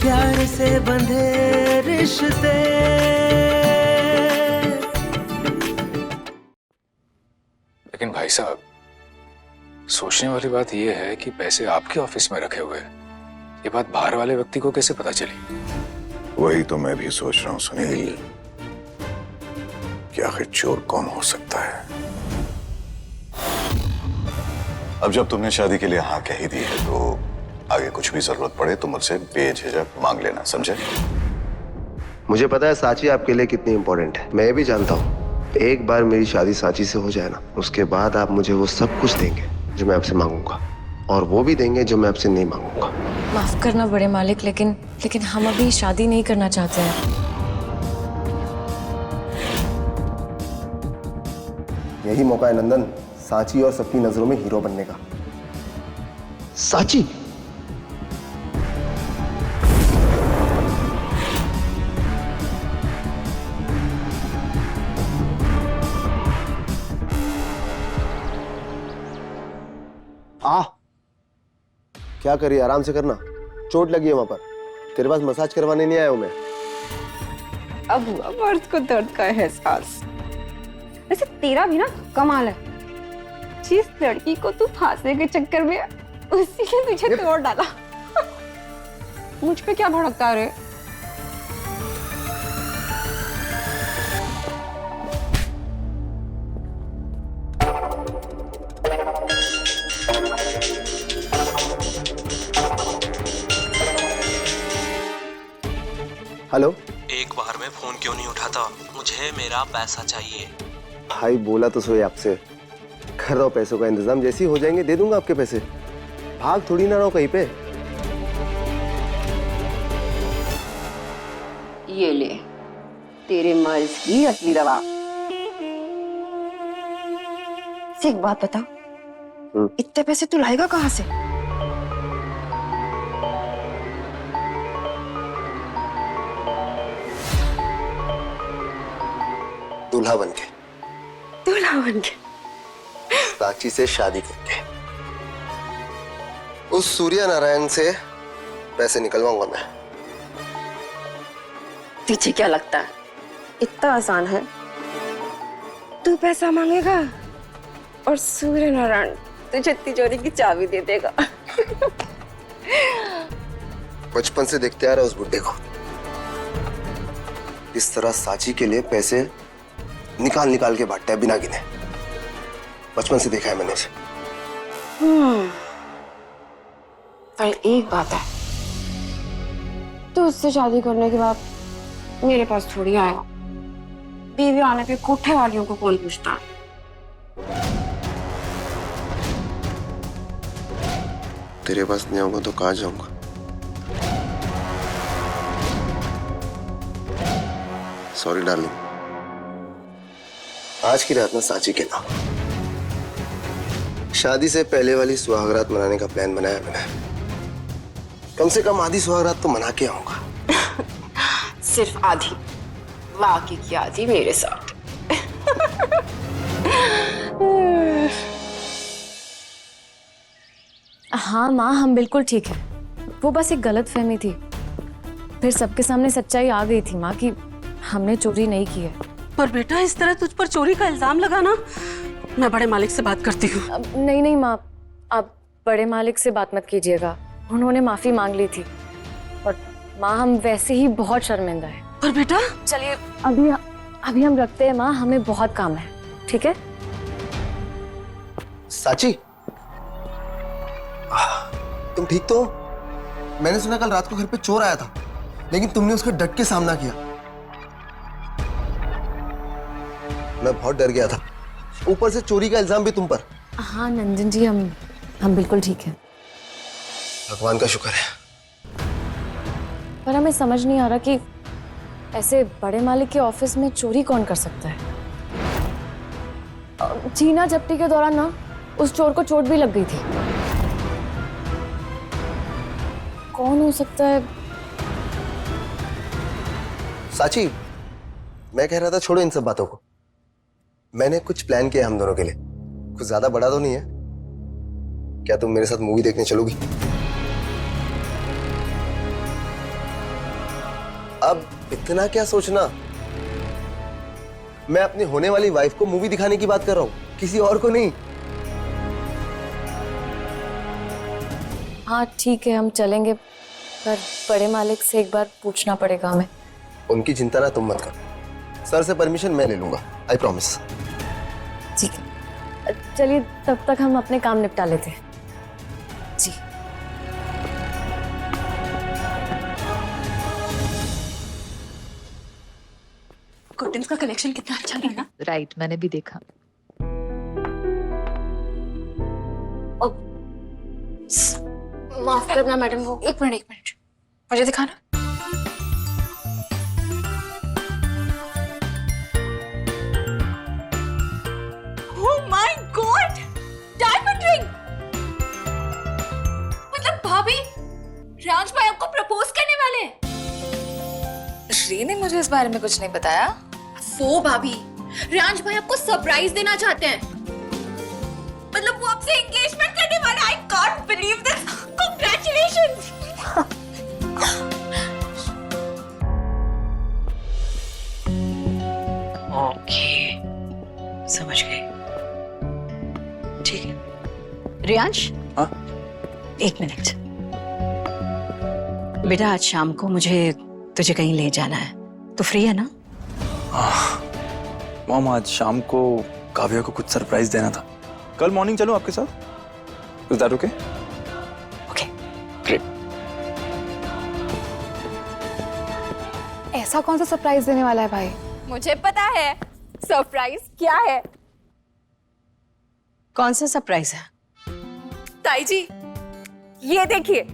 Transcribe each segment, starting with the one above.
प्यार से बंधे रिश्ते। लेकिन भाई साहब, सोचने वाली बात यह है कि पैसे आपके ऑफिस में रखे हुए हैं, ये बात बाहर वाले व्यक्ति को कैसे पता चली? वही तो मैं भी सोच रहा हूँ सुनील, कि आखिर चोर कौन हो सकता है। अब जब तुमने शादी के लिए हाँ कह ही दी है तो आगे कुछ भी जरूरत पड़े तो मुझसे बेझिझक मांग लेना, समझे? मुझे पता है साची आपके लिए कितनी इंपॉर्टेंट है, मैं भी जानता हूँ। एक बार मेरी शादी साची से हो जाए ना, उसके बाद आप मुझे वो सब कुछ देंगे जो मैं आपसे मांगूंगा, और वो भी देंगे जो मैं आपसे नहीं मांगूंगा। माफ करना बड़े मालिक, लेकिन हम अभी शादी नहीं करना चाहते हैं। यही मौका है नंदन, साची और सबकी नजरों में हीरो बनने का। साची, आ क्या करिए, आराम से करना, चोट लगी है वहां पर। तेरे पास मसाज करवाने नहीं आया हूं मैं। अब हुआ मर्द को दर्द का एहसास। वैसे तेरा भी ना कमाल है, जिस लड़की को तू फांसने के चक्कर में उसी ने तुझे तोड़ डाला। मुझ पे क्या भड़कता है रे? हेलो, एक बार में फोन क्यों नहीं उठाता? मुझे मेरा पैसा चाहिए। भाई बोला तो सोए आपसे, कर रहा हूं पैसों का इंतजाम, जैसे ही हो जाएंगे दे दूंगा आपके पैसे। भाग थोड़ी ना रहो कहीं पे। ये ले तेरे मर्ज की असली दवा। से एक बात बता, इतने पैसे तू लाएगा कहाँ से? दूल्हा बनके, दूल्हा बनके, साची से शादी करके, उस सूर्य नारायण से पैसे निकलवाऊंगा मैं। तुझे क्या लगता है इतना आसान है? तू पैसा मांगेगा और सूर्य नारायण तुझे तिजोरी की चाबी दे देगा। बचपन से देखते आ रहा उस बुड्ढे को इस तरह साची के लिए पैसे निकाल निकाल के बांटता है बिना गिने। बचपन से देखा है मैंने उसे। पर एक बात है, तो उससे शादी करने के बाद मेरे पास थोड़ी आएगा। बीवी आने पे कोठे वालियों को कौन पूछता? तेरे पास नहीं आऊंगा तो कहाँ जाऊंगा? सॉरी डार्लिंग, आज की रात में साची के नाम शादी से पहले वाली सुहागरात मनाने का प्लान बनाया मैंने। कम से कम आधी सुहागरात तो मना के आऊंगा। सिर्फ आधी? बाकी की आधी मेरे साथ। हाँ माँ, हम बिल्कुल ठीक है। वो बस एक गलत फहमी थी, फिर सबके सामने सच्चाई आ गई थी माँ कि हमने चोरी नहीं की है। पर बेटा इस तरह तुझ पर चोरी का इल्जाम लगाना, मैं बड़े मालिक से बात करती हूँ। नहीं नहीं माँ, आप बड़े मालिक से बात मत कीजिएगा, उन्होंने माफी मांग ली थी। और माँ हम वैसे ही बहुत शर्मिंदा है। पर बेटा चलिए अभी हम रखते हैं माँ, हमें बहुत काम है। ठीक है साची, तुम ठीक तो हो? मैंने सुना कल रात को घर पे चोर आया था, लेकिन तुमने उसका डट के सामना किया। मैं बहुत डर गया था, ऊपर से चोरी का इल्जाम भी तुम पर। हाँ नंदन जी, हम बिल्कुल ठीक है। भगवान का शुक्र है। पर हमें समझ नहीं आ रहा कि ऐसे बड़े मालिक के ऑफिस में चोरी कौन कर सकता है। छीना झपटी के दौरान ना उस चोर को चोट भी लग गई थी। कौन हो सकता है? साची, मैं कह रहा था छोड़ो इन सब बातों को। मैंने कुछ प्लान किया हम दोनों के लिए, कुछ ज्यादा बड़ा तो नहीं है। क्या तुम मेरे साथ मूवी देखने चलोगी? अब इतना क्या सोचना, मैं अपनी होने वाली वाइफ को मूवी दिखाने की बात कर रहा हूँ, किसी और को नहीं। हाँ ठीक है, हम चलेंगे, पर बड़े मालिक से एक बार पूछना पड़ेगा हमें। उनकी चिंता ना तुम मत करो, सर से परमिशन मैं ले लूंगा, आई प्रॉमिस। ठीक है, चलिए तब तक हम अपने काम निपटा लेते हैं। जी कर्टन्स का कलेक्शन कितना अच्छा है ना। राइट, मैंने भी देखा। माफ करना मैडम, वो एक मिनट मुझे दिखाना। Oh my God, diamond ring. मतलब भाभी, राज भाई आपको प्रपोज करने वाले हैं? श्री ने मुझे इस बारे में कुछ नहीं बताया। वो भाभी, राज भाई आपको सरप्राइज देना चाहते हैं। मतलब वो आपसे एंगेजमेंट करने वाले। I can't believe this. Congratulations. Okay, समझ गए। ठीक है रियांश। हाँ? एक मिनट बेटा, आज शाम को मुझे तुझे कहीं ले जाना है, तो फ्री है ना? मॉम, आज शाम को काव्या को कुछ सरप्राइज देना था। कल मॉर्निंग चलो आपके साथ। Is that okay? Okay great. ऐसा कौन सा सरप्राइज देने वाला है भाई? मुझे पता है सरप्राइज क्या है। कौन सा सरप्राइज है? ताई जी, ये देखिए,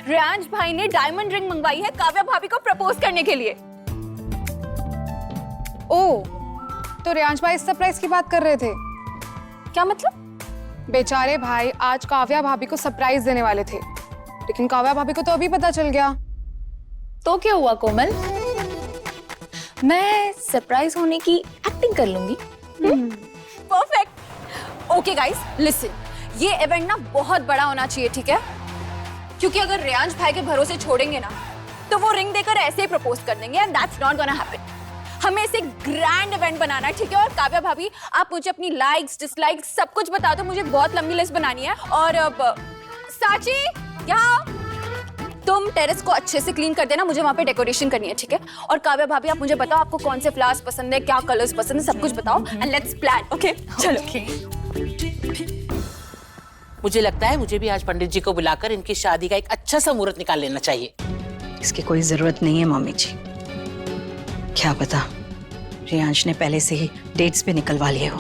रियांश भाई ने डायमंड रिंग मंगवाई है काव्या भाभी को प्रपोज करने के लिए। ओ, तो रियांश भाई इस सरप्राइज की बात कर रहे थे। क्या मतलब? बेचारे भाई आज काव्या भाभी को सरप्राइज देने वाले थे, लेकिन काव्या भाभी को तो अभी पता चल गया। तो क्या हुआ कोमल, मैं सरप्राइज होने की एक्टिंग कर लूंगी। परफेक्ट। ओके गाइस लिसन, ये इवेंट ना बहुत बड़ा होना चाहिए, ठीक है? क्योंकि अगर रियांश भाई के भरोसे छोड़ेंगे ना, तो वो रिंग देकर ऐसे ही प्रपोज कर देंगे, and that's not gonna happen. हमें इसे ग्रैंड इवेंट बनाना है, ठीक है? और काव्या भाभी, आप मुझे अपनी लाइक्स डिसलाइक्स सब कुछ बता दो, मुझे बहुत लंबी लिस्ट बनानी है। और अब साची, यहाँ तुम टेरेस को अच्छे से क्लीन कर देना, मुझे वहाँ पे डेकोरेशन करनी है, ठीक है? और काव्या भाभी, आप मुझे बताओ आपको कौन से फ्लावर्स पसंद है, क्या कलर्स पसंद है, सब कुछ बताओ, एंड लेट्स प्लान। ओके चलो। मुझे लगता है मुझे भी आज पंडित जी को बुलाकर इनकी शादी का एक अच्छा सा मुहूर्त निकाल लेना चाहिए। इसकी कोई जरूरत नहीं है मम्मी जी, क्या पता रियांश ने पहले से ही डेट्स भी निकलवा लिए हो।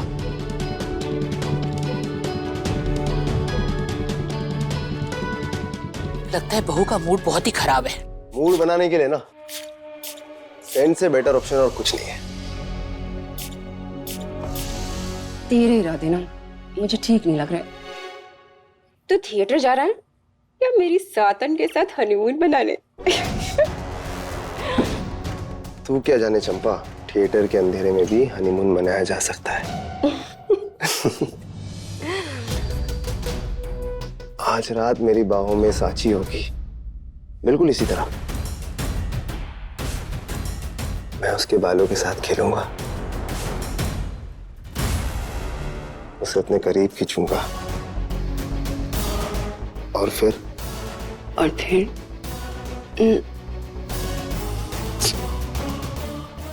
लगता है बहू का मूड बहुत ही खराब है। मूड बनाने के लिए ना सेंट से बेटर ऑप्शन और कुछ नहीं है। तेरे इरादे ना मुझे ठीक नहीं लग रहे। तू थिएटर जा रहा है या मेरी सातन के साथ हनीमून मनाने? तू क्या जाने चंपा, थिएटर के अंधेरे में भी हनीमून मनाया जा सकता है। आज रात मेरी बाहों में साची होगी, बिल्कुल इसी तरह। मैं उसके बालों के साथ खेलूंगा, उसे अपने करीब खींचूंगा, और फिर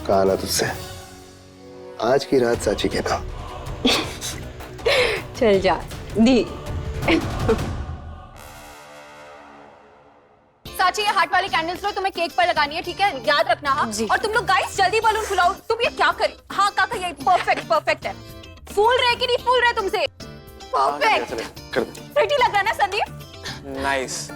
कहा ना तुझसे, आज की रात साची के नाम। चल जा दी। साची, ये हार्ट वाली कैंडल्स लो, तुम्हें केक पर लगानी है, ठीक है? याद रखना। हाँ और तुम लोग गाइस जल्दी बलून फुलाओ। तुम ये क्या करी? हाँ काका, ये परफेक्ट है। फूल रहे कि नहीं फूल रहे तुमसे? परफेक्ट। प्रिटी लग रहा है ना संदीप? नाइस।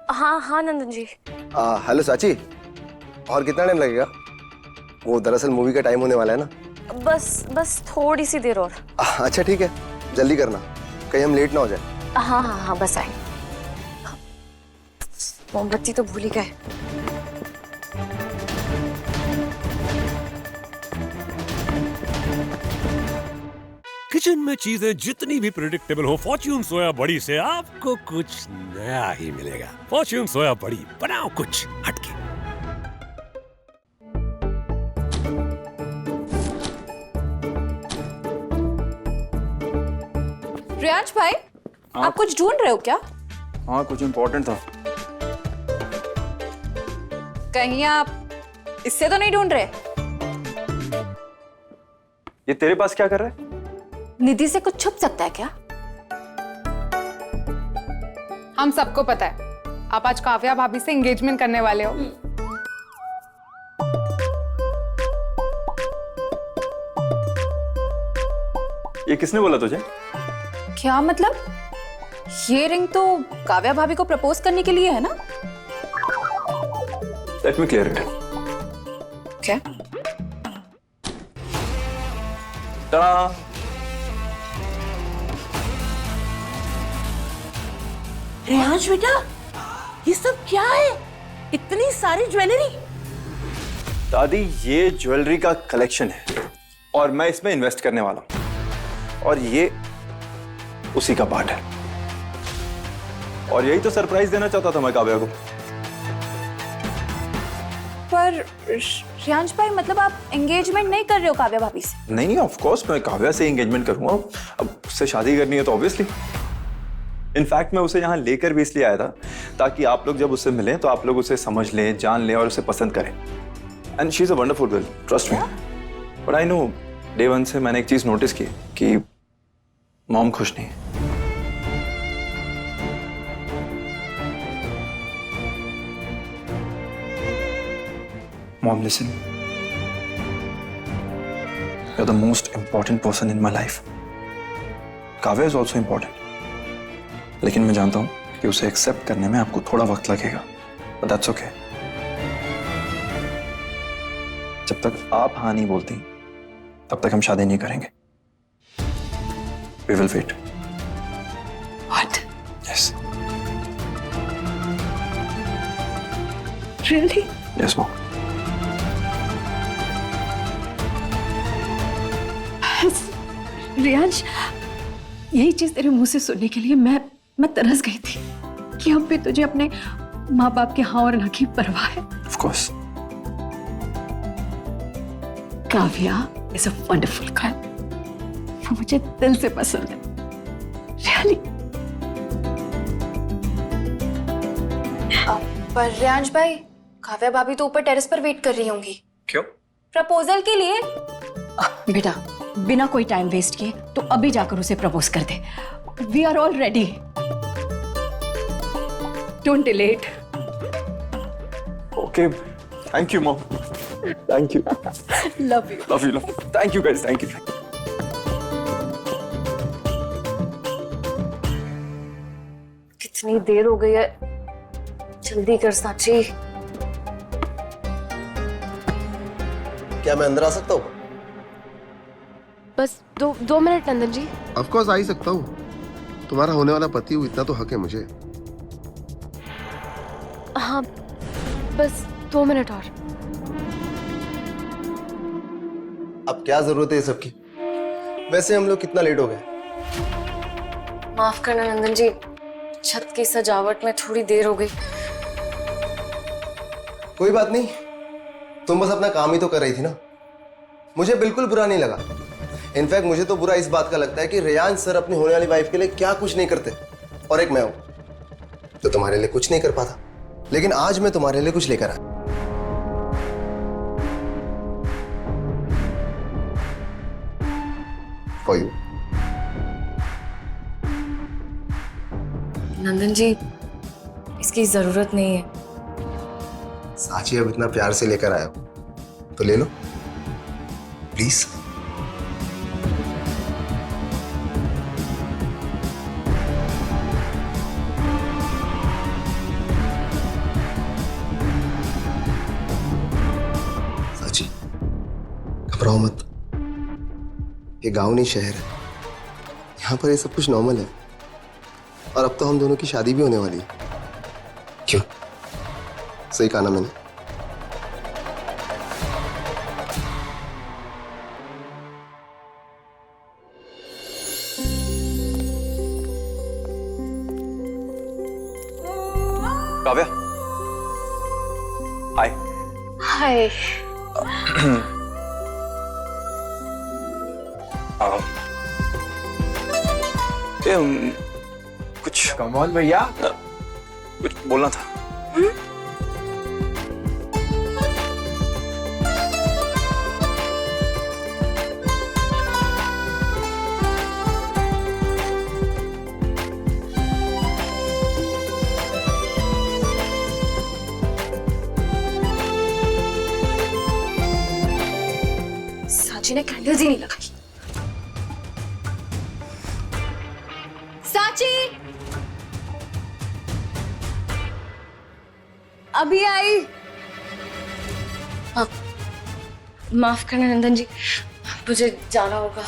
हाँ नंदन जी। हेलो साची, और कितना टाइम लगेगा? वो दरअसल मूवी का टाइम होने वाला है ना। बस थोड़ी सी देर और। अच्छा ठीक है, जल्दी करना, कहीं हम लेट ना हो जाए। हाँ बस आए। मोमबत्ती तो भूल ही गए। किचन में चीजें जितनी भी प्रेडिक्टेबल हो, फॉर्च्यून सोया बड़ी से आपको कुछ नया ही मिलेगा। फॉर्च्यून सोया बड़ी, बनाओ कुछ हटके। रियांश भाई, आप कुछ ढूंढ रहे हो क्या? हाँ, कुछ इम्पोर्टेंट था। कहीं आप इससे तो नहीं ढूंढ रहे? ये तेरे पास क्या कर रहा है? निधि से कुछ छुप सकता है क्या? हम सबको पता है आप आज काव्या भाभी से एंगेजमेंट करने वाले हो। ये किसने बोला तुझे? क्या मतलब? ये रिंग तो काव्या भाभी को प्रपोज करने के लिए है ना? Let me clear it. क्या? Ta-da! रेहांश बेटा, ये सब क्या है? इतनी सारी ज्वेलरी। दादी, ये ज्वेलरी का कलेक्शन है और मैं इसमें इन्वेस्ट करने वाला हूं, और ये उसी का पार्ट है। और यही तो सरप्राइज देना चाहता था मैं काव्या को। पर रियांश भाई, मतलब आप एंगेजमेंट नहीं कर रहे हो काव्या भाभी से? नहीं, ऑफ कोर्स मैं काव्या से एंगेजमेंट करूंगा। अब उससे शादी करनी है तो ऑब्वियसली। इनफैक्ट मैं उसे यहाँ लेकर भी इसलिए आया था ताकि आप लोग जब उससे मिलें तो आप लोग उसे समझ लें, जान लें और उसे पसंद करें। And she is a wonderful girl, trust me. But I know, day one से मैंने एक चीज नोटिस की कि मॉम खुश नहीं है। Mom, listen. You're the most important person in my life. Kavya is also important. लेकिन मैं जानता हूं कि उसे एक्सेप्ट करने में आपको थोड़ा वक्त लगेगा, but that's okay. जब तक आप हाँ नहीं बोलती, तब तक हम शादी नहीं करेंगे. We will wait. What? Yes. Really? Yes, Mom. Riyansh, यही चीज तेरे मुंह से सुनने के लिए मैं तरस गई थी कि अब भी तुझे अपने माँ बाप के हाँ और ना की परवाह है। Of course. Kavya is a wonderful girl. वो मुझे दिल से पसंद है। Really? पर रियांश भाई, काव्या भाभी तो ऊपर टेरेस पर वेट कर रही होंगी। क्यों? प्रपोजल के लिए। बेटा, बिना कोई टाइम वेस्ट किए तो अभी जाकर उसे प्रपोज कर दे। We are all ready. Don't delay it. Okay. Thank you, Mom. Thank you. Love you. Love you, love you. Thank you, guys. Thank you. कितनी देर हो गई है, जल्दी कर साची। क्या मैं अंदर आ सकता हूँ? बस दो मिनट नंदन जी। ऑफ कोर्स आ ही सकता हूँ। तुम्हारा होने वाला पति हूँ, इतना तो हक है मुझे। हाँ, बस 2 मिनट और। अब क्या जरूरत है ये सबकी? वैसे हम लोग कितना लेट हो गए? माफ करना नंदन जी, छत की सजावट में थोड़ी देर हो गई। कोई बात नहीं, तुम बस अपना काम ही तो कर रही थी ना। मुझे बिल्कुल बुरा नहीं लगा। इनफैक्ट मुझे तो बुरा इस बात का लगता है कि रेयांश सर अपनी होने वाली वाइफ के लिए क्या कुछ नहीं करते, और एक मैं हूं तो तुम्हारे लिए कुछ नहीं कर पाता। लेकिन आज मैं तुम्हारे लिए कुछ लेकर आया। For you. नंदन जी, इसकी जरूरत नहीं है। साची अब इतना प्यार से लेकर आया तो ले लो प्लीज। साची, घबराओ मत। ये गांव नहीं शहर है, यहाँ पर ये सब कुछ नॉर्मल है। और अब तो हम दोनों की शादी भी होने वाली है। क्यों? सही कहा ना मैंने? काव्या, हाय। हाय। कुछ कमॉन भैया, कुछ बोलना था। साची ने कैंडल्स ही नहीं लगाई। साची अभी आई। माफ करना नंदन जी, मुझे जाना होगा।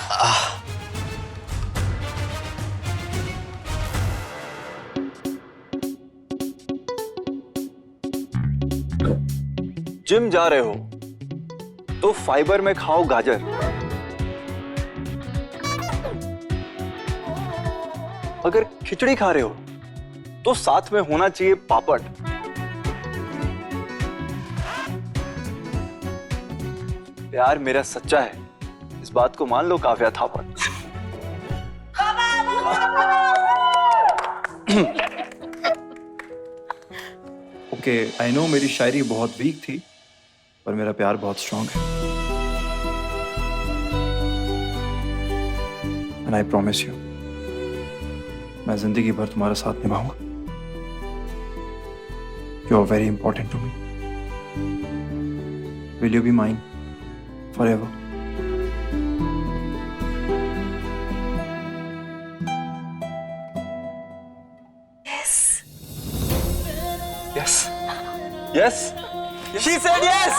जिम जा रहे हो तो फाइबर में खाओ गाजर, अगर खिचड़ी खा रहे हो तो साथ में होना चाहिए पापड़। प्यार मेरा सच्चा है, इस बात को मान लो काव्या थापड़। ओके, आई नो मेरी शायरी बहुत वीक थी, पर मेरा प्यार बहुत स्ट्रांग है। एंड आई प्रॉमिस यू, मैं जिंदगी भर तुम्हारा साथ निभाऊंगा। You are very important to me. Will you be mine forever? Yes. Yes. She said yes.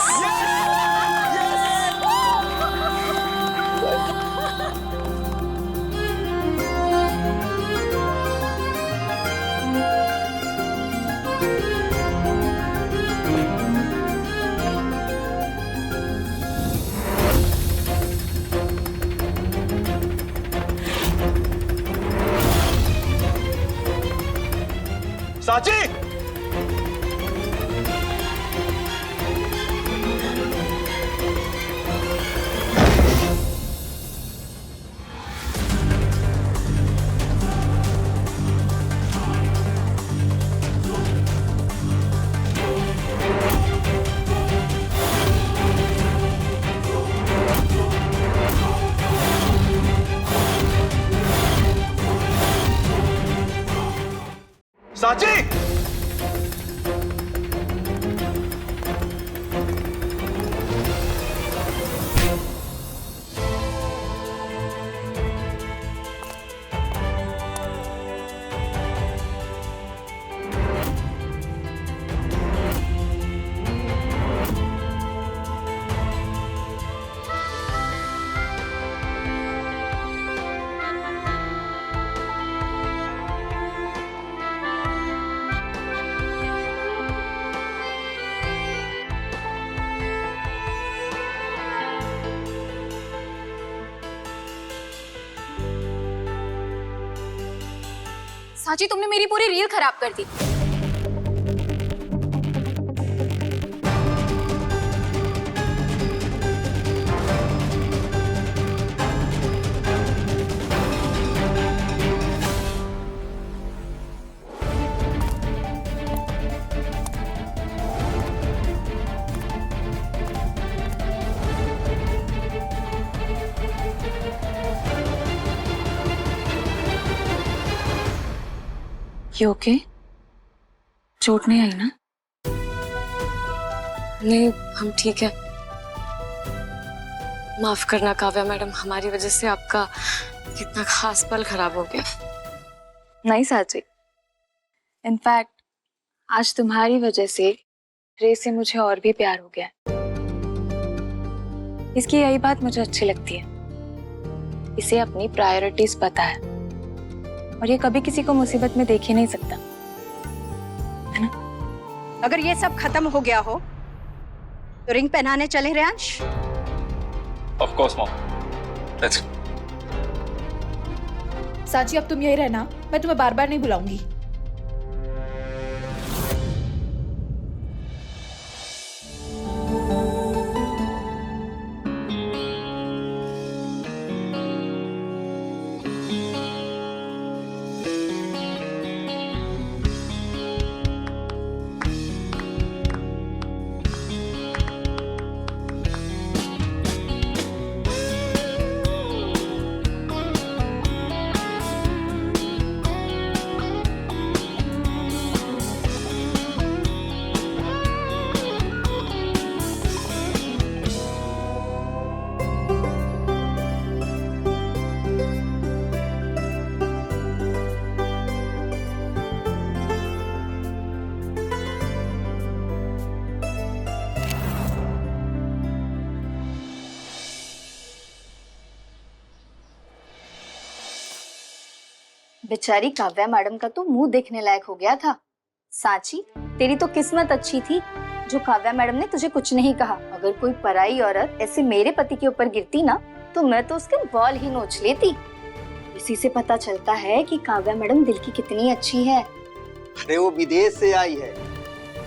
साची! साची! साची, तुमने मेरी पूरी रील खराब कर दी। ये ओके? चोट नहीं आई ना? नहीं, हम ठीक है। माफ करना काव्या मैडम, हमारी वजह से आपका कितना खास पल खराब हो गया। नहीं साची, इनफैक्ट आज तुम्हारी वजह से रे से मुझे और भी प्यार हो गया। इसकी यही बात मुझे अच्छी लगती है, इसे अपनी प्रायोरिटीज पता है और ये कभी किसी को मुसीबत में देख ही नहीं सकता, है ना? अगर ये सब खत्म हो गया हो तो रिंग पहनाने चले Reyansh? Of course, Mom. Let's go. साची, अब तुम यही रहना, मैं तुम्हें बार बार नहीं बुलाऊंगी। बेचारी काव्या मैडम का तो मुंह देखने लायक हो गया था। सांची, तेरी तो किस्मत अच्छी थी जो काव्या मैडम ने तुझे कुछ नहीं कहा। अगर कोई पराई औरत ऐसे मेरे पति के ऊपर गिरती ना तो मैं तो उसके बाल ही नोच लेती। इसी से पता चलता है कि काव्या मैडम दिल की कितनी अच्छी है। अरे वो विदेश से आई है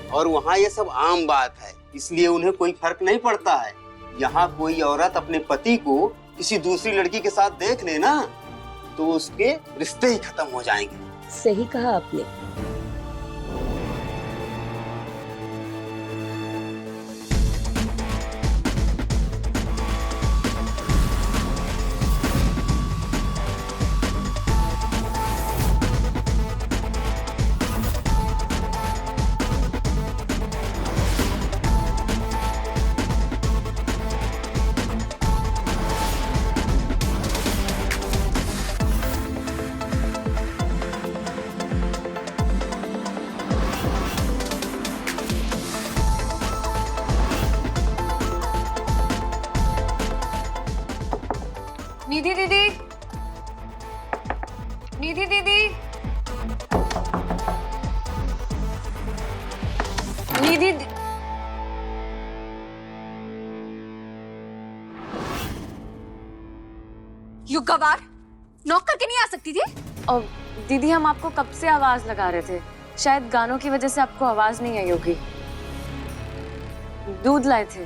और वहाँ ये सब आम बात है, इसलिए उन्हें कोई फर्क नहीं पड़ता है। यहाँ कोई औरत अपने पति को किसी दूसरी लड़की के साथ देख ले ना तो उसके रिश्ते ही खत्म हो जाएंगे। सही कहा आपने। निधि दीदी, निधि दीदी, निधि यू गवार, नॉक करके नहीं आ सकती थी? और दीदी हम आपको कब से आवाज लगा रहे थे, शायद गानों की वजह से आपको आवाज नहीं आई होगी। दूध लाए थे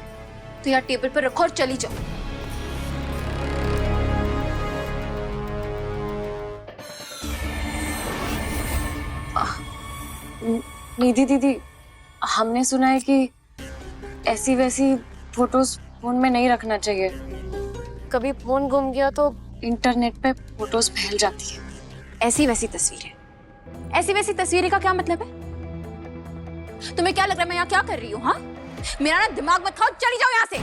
तो यार टेबल पर रखो और चली जाओ। निधि दीदी, हमने सुना है कि ऐसी वैसी फोटोज फोन में नहीं रखना चाहिए। कभी फोन गुम गया तो इंटरनेट पे फोटोज फैल जाती है। ऐसी वैसी तस्वीरें, ऐसी वैसी तस्वीरें का क्या मतलब है? तुम्हें क्या लग रहा है मैं यहाँ क्या कर रही हूँ? हाँ, मेरा ना दिमाग मत खाओ, चली जाओ यहाँ से।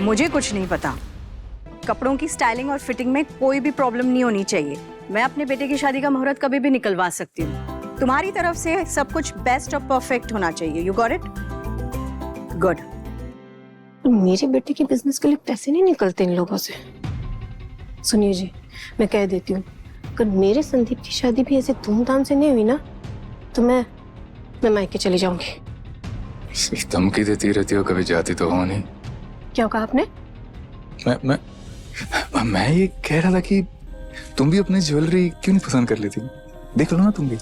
मुझे कुछ नहीं पता। कपड़ों की स्टाइलिंग और फिटिंग में कोई भी प्रॉब्लम नहीं होनी चाहिए। मैं अपने बेटे की शादी का मुहूर्त कभी भी निकलवा सकती हूँ। तुम्हारी तरफ से सब कुछ बेस्ट और परफेक्ट होना चाहिए। You got it? गुड। मेरे बेटे के बिजनेस के लिए पैसे नहीं निकलते इन लोगों से। सुनिए जी, मैं कह देती हूँ, अगर मेरे संदीप की शादी भी ऐसे धूमधाम से नहीं हुई ना तो मैं मायके चली जाऊंगी। सिर्फ धमकी देती रहती हो, कभी जाती तो हो नहीं। क्या कहा आपने? मैं ये कह रहा था कि तुम भी अपनी ज्वेलरी क्यों नहीं पसंद कर लेती? देख लो ना तुम भी।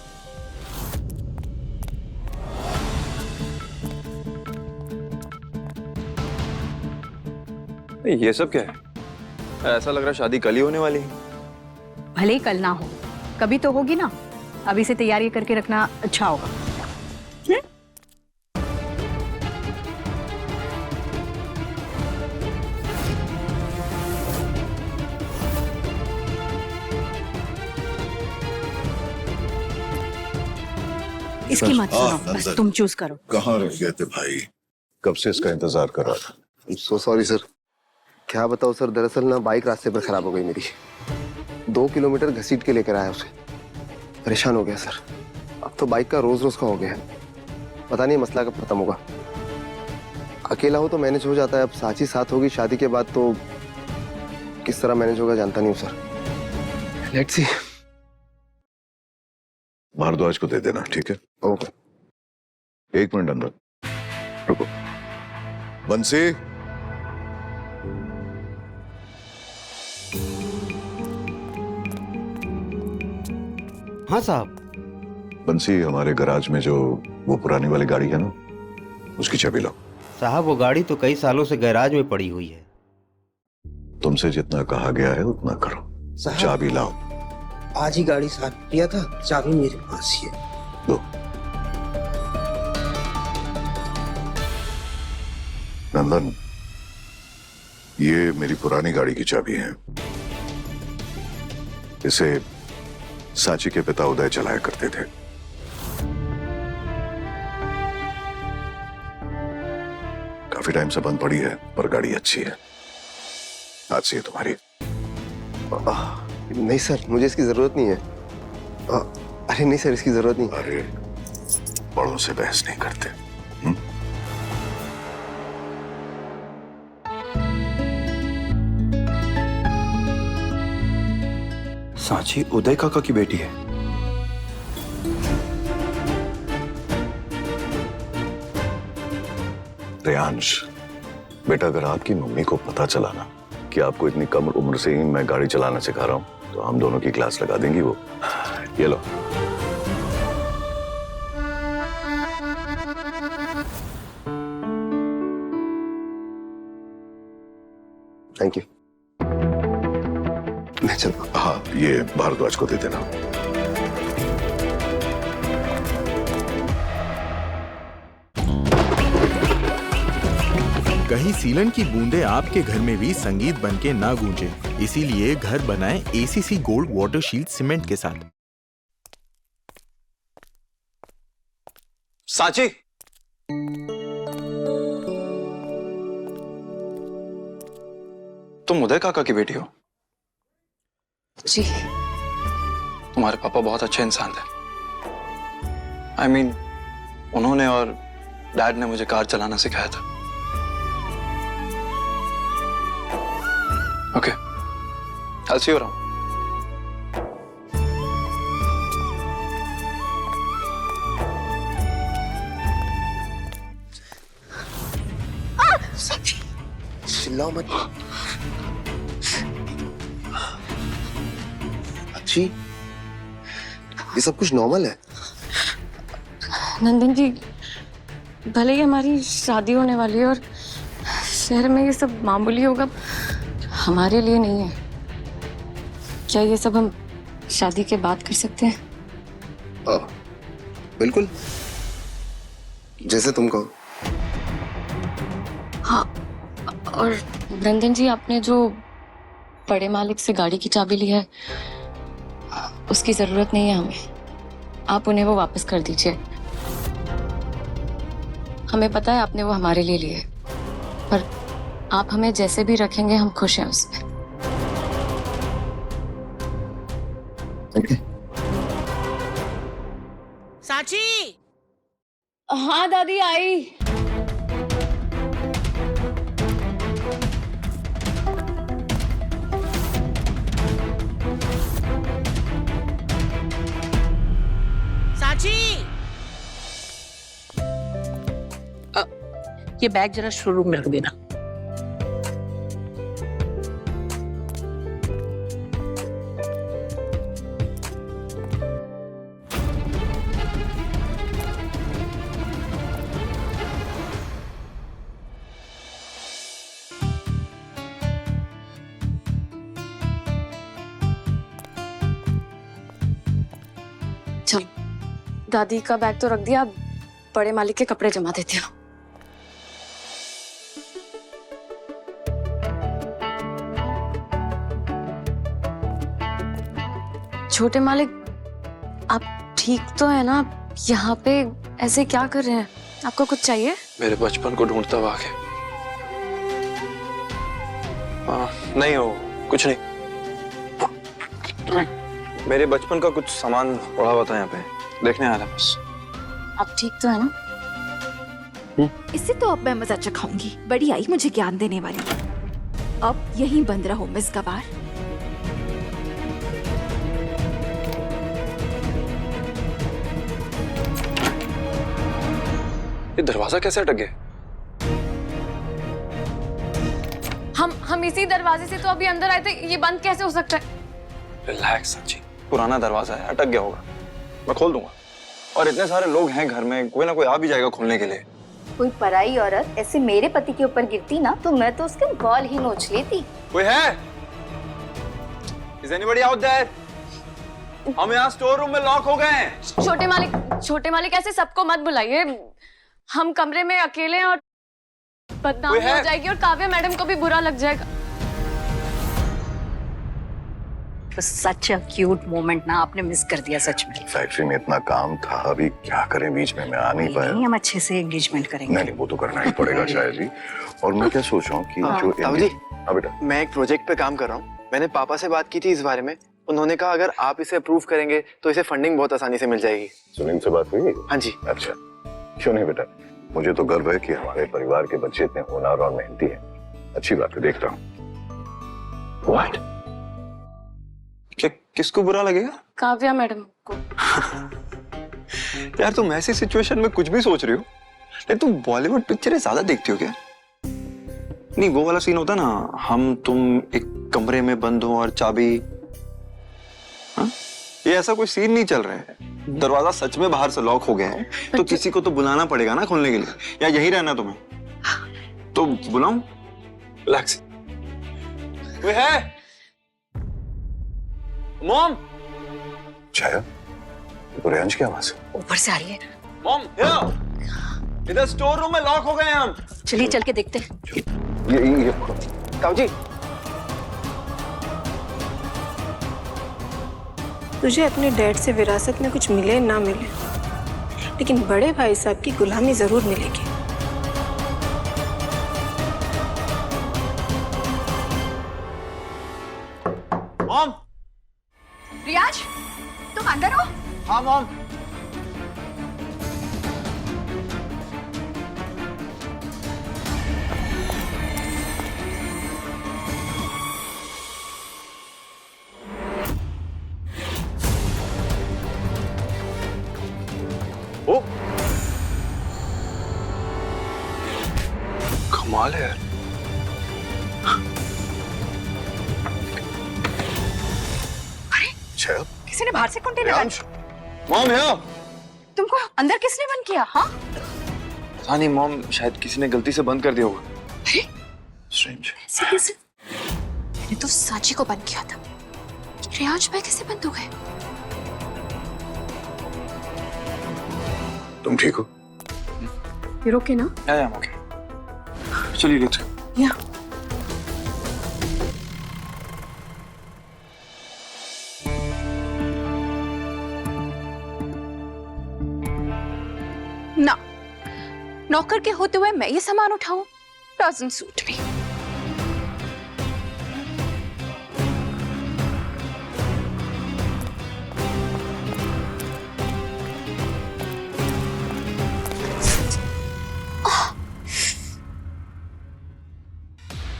ये सब क्या है? ऐसा लग रहा है शादी कल ही होने वाली है। भले ही कल ना हो, कभी तो होगी ना। अभी से तैयारी करके रखना अच्छा होगा। इसकी मत सुनो, बस तुम चूज करो। कहाँ रह गए थे भाई? कब से इसका इंतजार कर रहा था। So sorry sir. क्या बताओ सर, दरअसल ना बाइक रास्ते पर खराब हो गई मेरी। 2 किलोमीटर घसीट के लेकर आया उसे। परेशान हो गया सर। अब तो बाइक का रोज रोज का हो गया है। पता नहीं मसला कब खत्म होगा। अकेला हो तो मैनेज हो जाता है, अब साची साथ होगी शादी के बाद तो किस तरह मैनेज होगा जानता नहीं हूँ सर। Let's see. भारद्वाज को दे देना, ठीक है? ओके। 1 मिनट अंदर रुको। बंसी, हाँ साहब। बंसी, हमारे गराज में जो वो पुरानी वाली गाड़ी है ना, उसकी चाबी लाओ। साहब वो गाड़ी तो कई सालों से गैराज में पड़ी हुई है। तुमसे जितना कहा गया है उतना करो। चाबी लाओ। आज ही गाड़ी साफ किया था, चाबी मेरे पास ही है। दो। नंदन, ये मेरी पुरानी गाड़ी की चाबी है। इसे सांची के पिता उदय चलाया करते थे। काफी टाइम से बंद पड़ी है, पर गाड़ी अच्छी है। आज से ये तुम्हारी। नहीं सर, मुझे इसकी जरूरत नहीं है। अरे नहीं सर, इसकी जरूरत नहीं। अरे बड़ों से बहस नहीं करते। सांची उदय काका की बेटी है? रेयांश, बेटा अगर आपकी मम्मी को पता चला ना कि आपको इतनी कम उम्र से ही मैं गाड़ी चलाना सिखा रहा हूं, तो हम दोनों की क्लास लगा देंगी वो। ये लो। Thank you. मैं चलता। हाँ, ये भारद्वाज को दे देना। कहीं सीलन की बूंदें आपके घर में भी संगीत बनके ना गूंजे, इसीलिए घर बनाएं ACC gold water shield cement के साथ। सांची, तुम उदय काका की बेटी हो? जी। तुम्हारे पापा बहुत अच्छे इंसान थे। I mean, उन्होंने और डैड ने मुझे कार चलाना सिखाया था। Okay, I'll see you around. चिल्लाओ मत। अच्छी, ये सब कुछ नॉर्मल है। नंदन जी, भले ही हमारी शादी होने वाली है और शहर में ये सब मामूली होगा, हमारे लिए नहीं है। क्या ये सब हम शादी के बाद कर सकते हैं? बिल्कुल, जैसे तुम कहो। हाँ, और नंदन जी, आपने जो बड़े मालिक से गाड़ी की चाबी ली है, उसकी जरूरत नहीं है हमें। आप उन्हें वो वापस कर दीजिए। हमें पता है आपने वो हमारे लिए ली है, पर आप हमें जैसे भी रखेंगे हम खुश हैं उसमें। सांची। हाँ दादी, आई। सांची, ये बैग जरा शोरूम में रख देना। चलो, दादी का बैग तो रख दिया, अब बड़े मालिक के कपड़े जमा देती हूँ। छोटे मालिक, आप ठीक तो है ना? यहाँ पे ऐसे क्या कर रहे हैं? आपको कुछ चाहिए? मेरे बचपन को ढूंढता हुआ आके। नहीं हो, कुछ नहीं। मेरे बचपन का कुछ सामान पड़ा हुआ था यहाँ पे, देखने आया था बस। आप ठीक तो है ना? इससे तो अब मैं मजा चखाऊंगी। बड़ी आई मुझे ज्ञान देने वाली। अब यहीं बंद रहो मिस गवार। ये दरवाजा कैसे अटक गया? हम इसी दरवाजे से तो अभी अंदर आए थे, ये बंद कैसे हो सकता है? रिलैक्स सांची, पुराना दरवाजा है, अटक गया होगा, मैं खोल दूंगा। और इतने सारे लोग हैं घर में, कोई ना कोई आ भी जाएगा खोलने के लिए। कोई पराई औरत ऐसे मेरे पति के ऊपर गिरती ना, तो मैं तो उसके बाल ही नोच लेती। कोई है? Is anybody out there? हम यहाँ स्टोर रूम में लॉक हो गए हैं। छोटे मालिक ऐसे सबको मत बुलाइए। हम कमरे में अकेले हैं और बदनामी हो जाएगी और काव्या मैडम को भी बुरा लग जाएगा। सच अ क्यूट मोमेंट ना आपने मिस कर दिया सच में। फैक्ट्री में इतना काम था, अभी क्या करें, बीच में मैं आ नहीं पाया। हम अच्छे से एंगेजमेंट करेंगे। नहीं, वो तो करना ही पड़ेगा शायद जी। और मैं क्या सोच रहा हूँ कि जो जी, हाँ बेटा, मैं एक प्रोजेक्ट पे काम कर रहा हूँ। मैंने पापा से बात की थी इस बारे में। उन्होंने कहा अगर आप इसे अप्रूव करेंगे तो इसे फंडिंग बहुत आसानी से मिल जाएगी। सुनील से बात हुई? हाँ जी। अच्छा, क्यों नहीं बेटा, मुझे तो गर्व है कि हमारे परिवार के बच्चे इतने होनहार और मेहनती हैं। अच्छी बात है, देखता हूँ। What? क्या किसको बुरा लगेगा? काव्या मैडम को। यार तुम ऐसी सिचुएशन में कुछ भी सोच रही हो। नहीं तुम बॉलीवुड पिक्चरें ज्यादा देखती हो क्या? नहीं वो वाला सीन होता ना, हम तुम एक कमरे में बंद हो और चाबी। हाँ? ये ऐसा कोई सीन नहीं चल रहा है। दरवाजा सच में बाहर से लॉक हो गया है तो किसी को तो बुलाना पड़ेगा ना खोलने के लिए, या यही रहना तुम्हें? तो बुलाऊं? रिलैक्स। कोई है? मॉम। छाया, तो रेंज की आवाज ऊपर से आ रही है। मॉम, इधर स्टोर रूम में लॉक हो गए हम। चलिए चल के देखते हैं। ये ताऊ जी, तुझे अपने डैड से विरासत में कुछ मिले ना मिले, लेकिन बड़े भाई साहब की गुलामी जरूर मिलेगी। मॉम। रियाज, तुम अंदर हो? हाँ मॉम। ओ, कमाल है यार। छाया, किसी ने बाहर से कुंडी लगाई। मॉम है। तुमको अंदर किसने बंद किया? हाँ? पता नहीं मॉम, शायद किसी ने गलती से बंद कर दिया होगा। स्ट्रेंज। कैसे? मैंने तो साची को बंद किया था। रियाज भाई कैसे बंद हो गए? तुम ठीक हो? फिर ओके ना? या ओके। चलिए लेते। या। ना, नौकर के होते हुए मैं ये सामान उठाऊं? Doesn't suit me.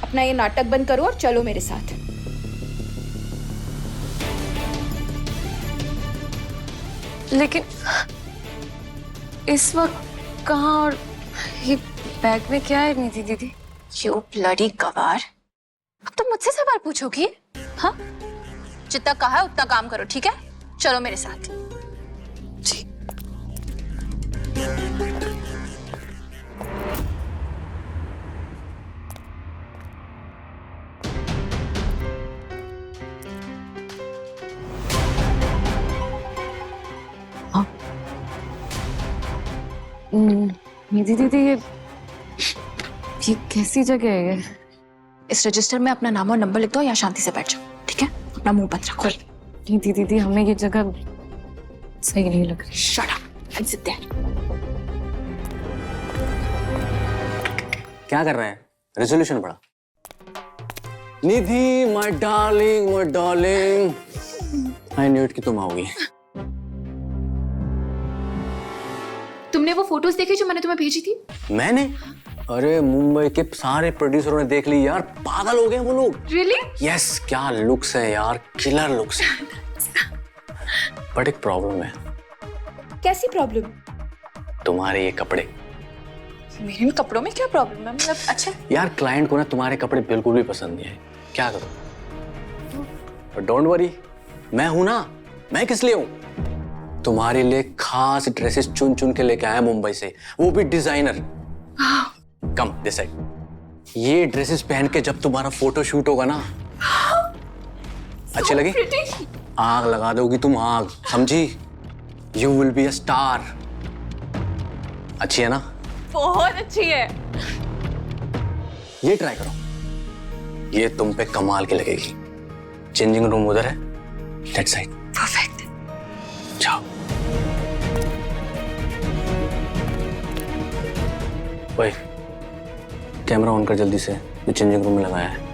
अपना ये नाटक बंद करो और चलो मेरे साथ। लेकिन इस वक्त कहाँ, और ये बैग में क्या है निधि दीदी? यू ब्लडी गवार, अब तुम मुझसे सवाल पूछोगी? हाँ? जितना कहा है उतना काम करो, ठीक है? चलो मेरे साथ। जी। निधि दीदी, ये कैसी जगह है ये? इस रजिस्टर में अपना नाम और नंबर लिख दो या शांति से बैठ जाओ, ठीक है? अपना मुंह बंद रखो। निधि दीदी, हमें ये जगह सही नहीं लग रही। Shut up and sit there. क्या कर रहे हैं? रेजोल्यूशन पढ़ा। Nidhi, my darling, I knew it कि तुम आओगी। तुमने वो फोटोज देखी जो मैंने तुम्हें भेजी थी? मैंने? अरे मुंबई के सारे प्रोड्यूसरों ने देख ली यार, पागल हो गए वो लोग। Really? यस, क्या लुक्स है यार, किलर लुक्स है। बट एक प्रॉब्लम है। कैसी प्रॉब्लम? तुम्हारे ये कपड़े। मेरे इन कपड़ों में क्या प्रॉब्लम है? मतलब अच्छा यार, क्लाइंट को ना तुम्हारे कपड़े बिल्कुल भी पसंद नहीं है। क्या करूं? डोंट वरी, मैं हूं ना। मैं किस लिए हूं? तुम्हारे लिए खास ड्रेसेस चुन चुन के लेके आया मुंबई से, वो भी डिजाइनर। Come this side. ये ड्रेसेस पहन के जब तुम्हारा फोटो शूट होगा ना, अच्छी लगी? आग लगा दोगी तुम, आग, समझी? You will be a star. अच्छी है ना? बहुत अच्छी है। ये ट्राई करो, ये तुम पे कमाल की लगेगी। चेंजिंग रूम उधर है, दैट साइड। परफेक्ट। जाओ। ओए, कैमरा ऑन कर जल्दी से, ये चेंजिंग रूम में लगाया है।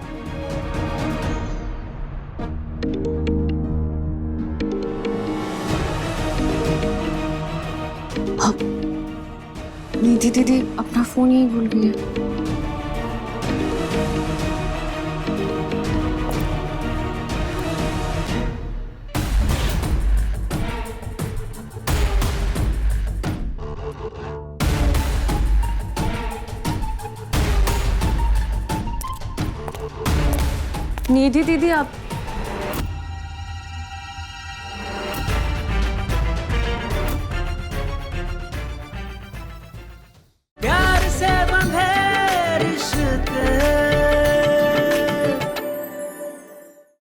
निधि दीदी अपना फोन यही भूल गई है। निधि दीदी, आप